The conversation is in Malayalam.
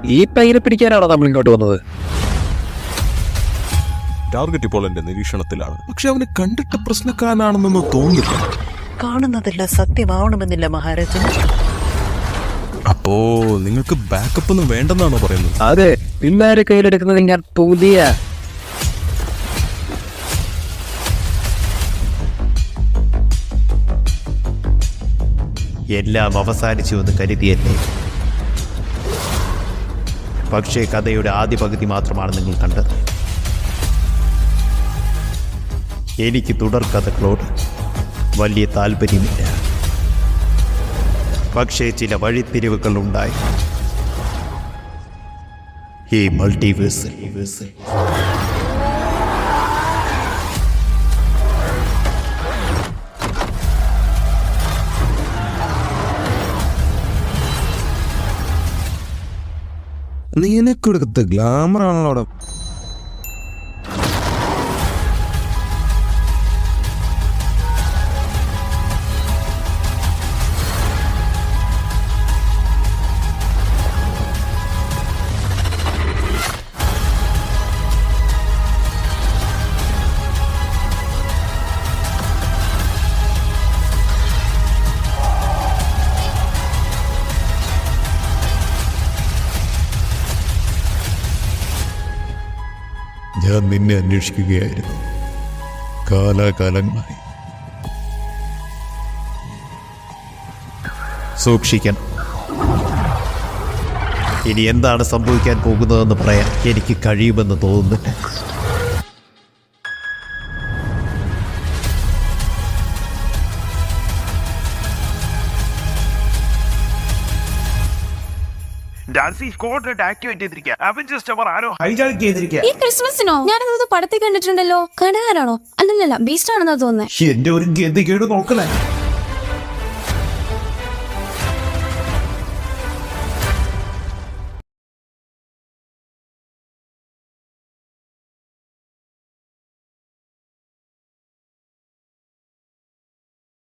ഈ പയ്യനെ പിടിക്കാനാണോ നമ്മൾ ഇങ്ങോട്ട് വന്നത്? ടാർഗറ്റ് ഇപ്പോൾ എന്റെ നിരീക്ഷണത്തിലാണ്, പക്ഷെ അവന് കണ്ടിട്ട് പ്രശ്നക്കാരനാണെന്നൊന്നും തോന്നുന്നില്ല. കാണുന്നതെല്ലാം സത്യമാവണമെന്നില്ല മഹാരാജൻ. അപ്പോ നിങ്ങൾക്ക് ബാക്കപ്പ് ഒന്നും വേണ്ടെന്നാണോ പറയുന്നത്? അതെ, പിള്ളേരെ കയ്യിലെടുക്കുന്നത് ഞാൻ പുതിയ എല്ലാം അവസാനിച്ചുവെന്ന് കരുതിയല്ലേ? പക്ഷേ കഥയുടെ ആദ്യ പകുതി മാത്രമാണ് നിങ്ങൾ കണ്ടത്. എനിക്ക് തുടർക്കഥകളോട് വലിയ താല്പര്യമില്ല. പക്ഷേ ചില വഴിത്തിരിവുകൾ ഉണ്ടായി ഈ മൾട്ടിവേഴ്സിൽ. നിനക്കെടുത്ത ഗ്ലാമർ ആണല്ലോ അവിടെ. ഞാൻ നിന്നെ അന്വേഷിക്കുകയായിരുന്നു കാലാകാലങ്ങളായി. സൂക്ഷിക്കണം. ഇനി എന്താണ് സംഭവിക്കാൻ പോകുന്നതെന്ന് പറയാൻ എനിക്ക് കഴിയുമെന്ന് തോന്നുന്നില്ല. ഈ ക്രിസ്മസിനോ? ഞാനത് പടത്തിൽ കണ്ടിട്ടുണ്ടല്ലോ. കടകാരാണോ? അല്ലല്ല, ബീസ്റ്റ് ആണെന്നാ തോന്നുന്നത്. എന്റെ ഒരു ഗതികേട് നോക്കണേ.